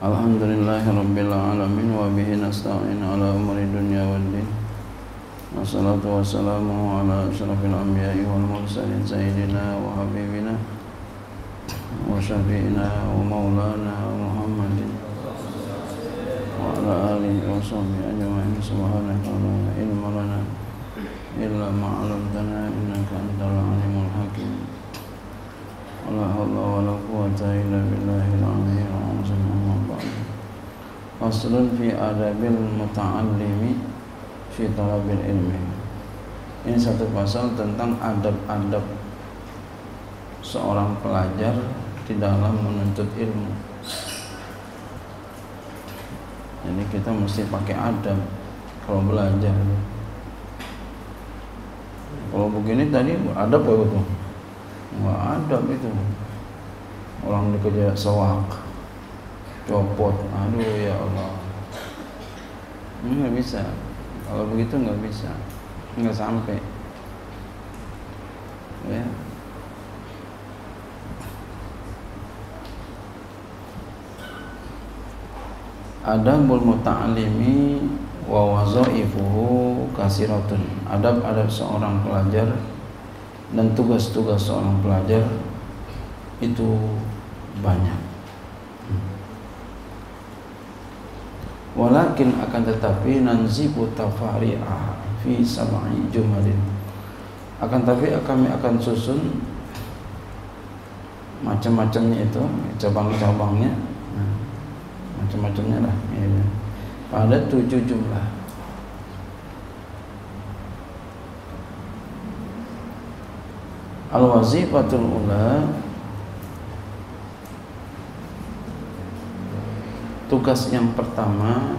Alhamdulillahirabbil alamin wa bihi nasta'in ala umuri dunya waddin. Wassalatu wassalamu ala asyrafil anbiya'i wal mursalin sayyidina wa habibina wa syafi'ina wa maulana Muhammadin wa ala alihi wa sahbihi ajma'in. Subhanaka la ilma lana illa ma 'allamtana innaka antal alimul hakim. La haula wala quwwata illa billahil aliyyil azim. Faslun fi adabil muta'allimi fi talabil ilmi. Ini satu pasal tentang adab-adab seorang pelajar di dalam menuntut ilmu. Jadi kita mesti pakai adab kalau belajar. Kalau begini tadi adab apa itu? Nggak adab itu. Orang dikejar sewak, copot, aduh ya Allah, nggak bisa. Kalau begitu nggak bisa, nggak sampai. Ya. Adabul muta'allimi wa wazaifuhu kasiratun. Adab-adab seorang pelajar dan tugas-tugas seorang pelajar itu banyak. Walakin akan tetapi nanzibu tafari'ah fi sab'i jumalin. Akan tapi kami akan susun macam-macamnya itu, cabang-cabangnya, macam-macamnya lah ya, pada 7 jumlah. Al-wazifatul ula, tugas yang pertama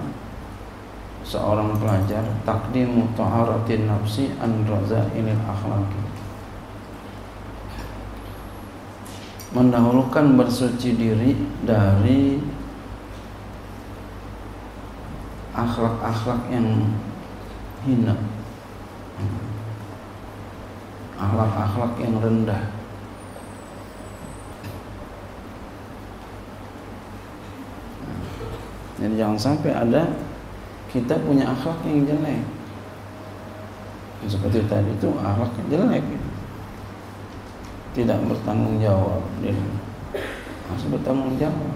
seorang pelajar, taqdimu taharatin nafsi an raza'ilil akhlaqi, mendahulukan bersuci diri dari akhlak-akhlak yang hina, akhlak-akhlak yang rendah. Jadi jangan sampai ada kita punya akhlak yang jelek. Seperti tadi itu akhlak yang jelek, tidak bertanggung jawab. Dia harus bertanggung jawab.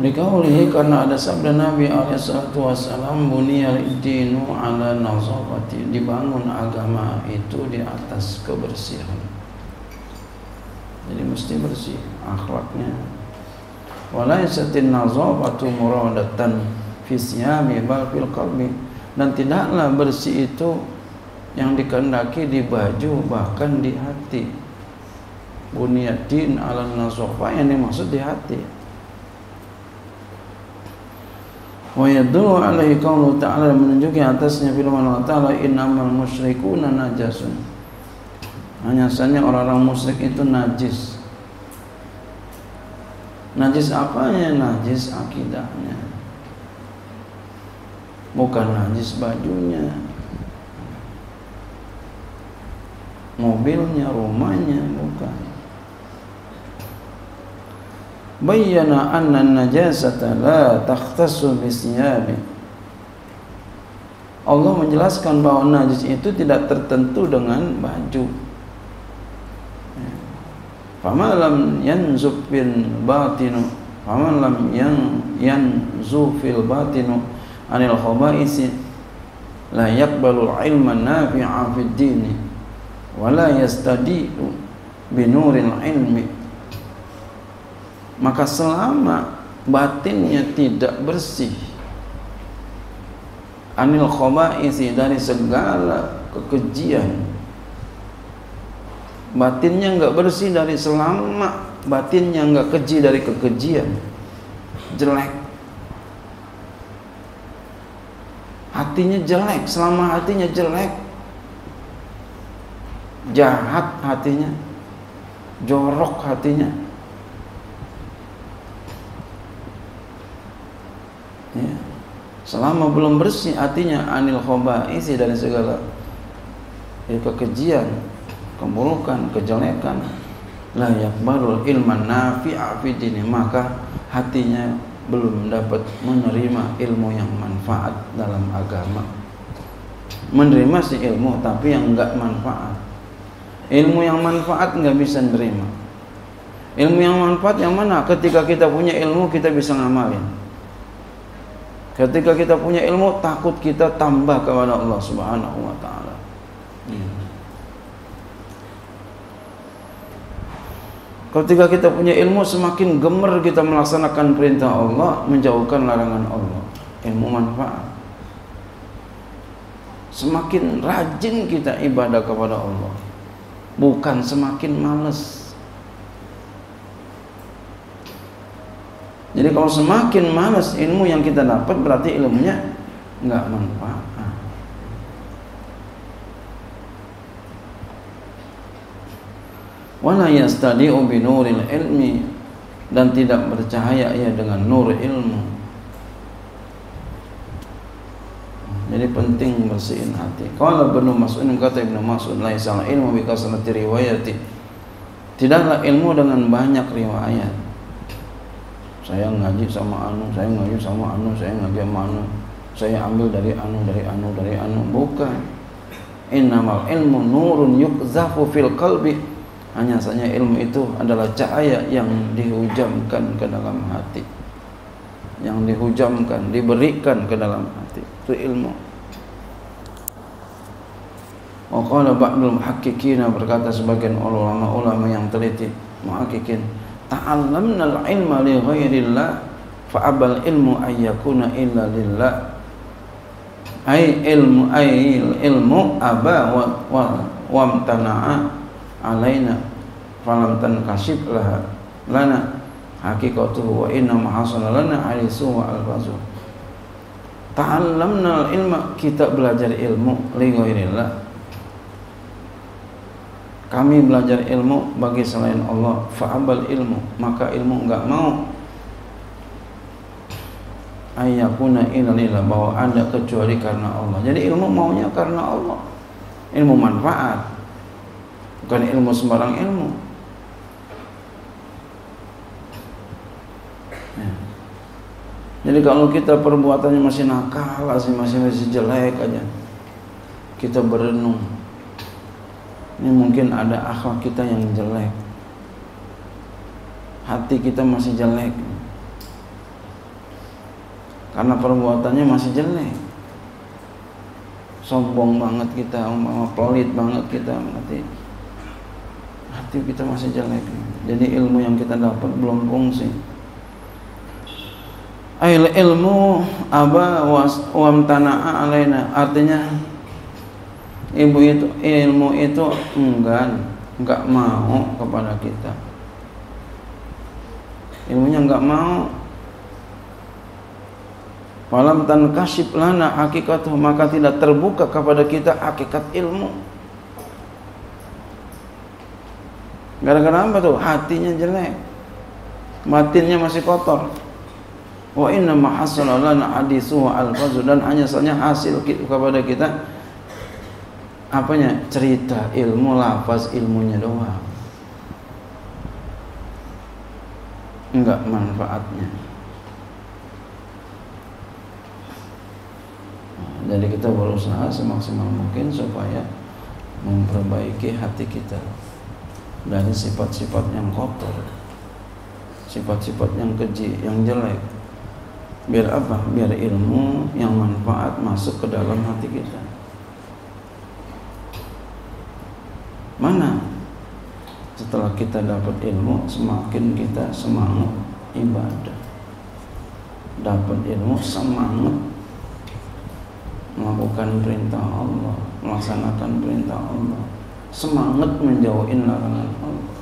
Likaulihi, karena ada sabda Nabi alaihissalam, buniyal dinu ala nazafati, dibangun agama itu di atas kebersihan. Jadi mesti bersih akhlaknya. Walaisatin nazafatu muradatan fi siyami bal fil qalbi, dan tidaklah bersih itu yang dikehendaki di baju, bahkan di hati. Buniyadin ala nazafah, yang dimaksud di hati. Wa yadullu alaihi qaulu ta'ala, menunjuki atasnya firman Allah Ta'ala, innamal musyrikuna najasun, hanya saja orang-orang musyrik itu najis. Najis apanya? Najis akidahnya, bukan najis bajunya, mobilnya, rumahnya, bukan. Bayyana anna najasata la takhtassu bisiyabi. Allah menjelaskan bahwa najis itu tidak tertentu dengan baju. Faman lam yanzufil batinu, faman lam yanzufil batinu anil khaba'isi la yaqbalu ilman nafi'a fid dini wa la yastadi'u binuril ilmi. Maka selama batinnya tidak bersih anil khaba'isi, dari segala kekejian, batinnya enggak bersih dari, selama batinnya enggak keji dari kekejian, jelek. Hatinya jelek, selama hatinya jelek, jahat hatinya, jorok hatinya, ya, selama belum bersih hatinya anil khaba'isi, dari segala kekejian, keburukan, kejelekan, la yaqbalul ilman nafi'a fi dini, maka hatinya belum dapat menerima ilmu yang manfaat dalam agama. Menerima si ilmu tapi yang enggak manfaat. Ilmu yang manfaat enggak bisa menerima. Ilmu yang manfaat yang mana? Ketika kita punya ilmu kita bisa ngamalin. Ketika kita punya ilmu, takut kita tambah kepada Allah Subhanahu wa taala. Ketika kita punya ilmu, semakin gemer kita melaksanakan perintah Allah, menjauhkan larangan Allah. Ilmu manfaat. Semakin rajin kita ibadah kepada Allah, bukan semakin malas. Jadi kalau semakin malas ilmu yang kita dapat, berarti ilmunya enggak manfaat. Wala yastadi'u bi nuril ilmi, dan tidak bercahaya ia dengan nur ilmu. Jadi penting bersihin hati. Qala Ibnu Mas'ud, kata Ibnu Mas'ud, laisal ilmu bi kasrati riwayati, tidaklah ilmu dengan banyak riwayat. Saya ngaji sama anu, saya ngaji sama anu, saya ngaji sama anu, saya ambil dari anu. Bukan. Innamal ilmu nurun yukzafu fil qalbi. Hanya saja ilmu itu adalah cahaya yang dihujamkan ke dalam hati. Yang dihujamkan, diberikan ke dalam hati. Itu ilmu. Wa qala ba'dul muhaqqiqin, berkata sebagian ulama-ulama yang teliti, muhaqqiqin, ta'allamna al-ilma li ghairillah fa abal ilmu ayyakuna illa lillah. Ilmu aba wa amtana'a alaina falam tankashif lana haqiqatuhu wa inna ma hasala lana alisu wa alfazu. Ta'allamna al-ilma, kita belajar ilmu li ghairillah, kami belajar ilmu bagi selain Allah. Fa'abal ilmu, maka ilmu enggak mau ayyakuna illa bahwa ada kecuali karena Allah. Jadi ilmu maunya karena Allah. Ilmu manfaat, bukan ilmu sembarang ilmu. Ya. Jadi kalau kita perbuatannya masih nakal, masih jelek aja, kita berenung, ini mungkin ada akhlak kita yang jelek, hati kita masih jelek, karena perbuatannya masih jelek. Sombong banget kita, pelit banget kita, hati kita masih jelek. Jadi ilmu yang kita dapat belum fungsi. Ilmu aba wamtana'a alaina, artinya ilmu itu enggak mau kepada kita. Ilmunya enggak mau. Falam tankashif lana hakikatuh, maka tidak terbuka kepada kita hakikat ilmu. Gara-gara apa tuh? Hatinya jelek, batinnya masih kotor. Wa inna ma hasala lana hadithu wa alfazu, dan hanya saja hasil kepada kita apanya? Cerita ilmu, lafaz ilmunya doang, enggak manfaatnya. Jadi kita berusaha semaksimal mungkin supaya memperbaiki hati kita dari sifat-sifat yang kotor, sifat-sifat yang keji, yang jelek. Biar apa? Biar ilmu yang manfaat masuk ke dalam hati kita. Mana? Setelah kita dapat ilmu, semakin kita semangat ibadah. Dapat ilmu, semangat melakukan perintah Allah, melaksanakan perintah Allah, semangat menjauhin larangan Allah.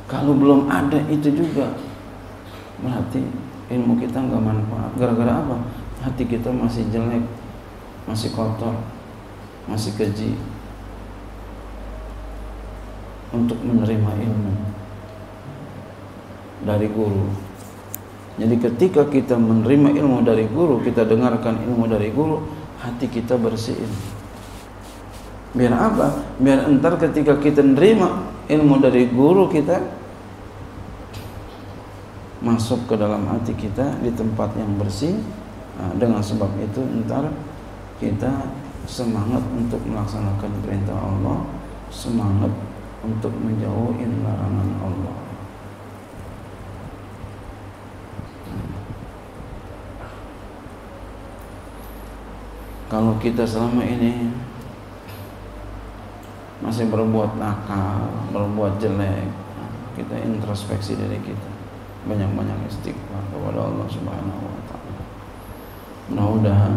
Kalau belum ada itu juga, berarti ilmu kita nggak manfaat. Gara-gara apa? Hati kita masih jelek, masih kotor, masih keji untuk menerima ilmu dari guru. Jadi ketika kita menerima ilmu dari guru, kita dengarkan ilmu dari guru, hati kita bersihin. Biar apa? Biar entar ketika kita nerima ilmu dari guru kita masuk ke dalam hati kita di tempat yang bersih. Nah, dengan sebab itu entar kita semangat untuk melaksanakan perintah Allah, semangat untuk menjauhi larangan Allah. Kalau kita selama ini masih berbuat nakal, berbuat jelek, kita introspeksi diri kita, banyak-banyak istighfar kepada Allah Subhanahu wa taala. Mudah-mudahan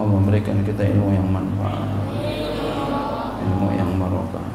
Allah memberikan kita ilmu yang manfaat, ilmu yang barokah.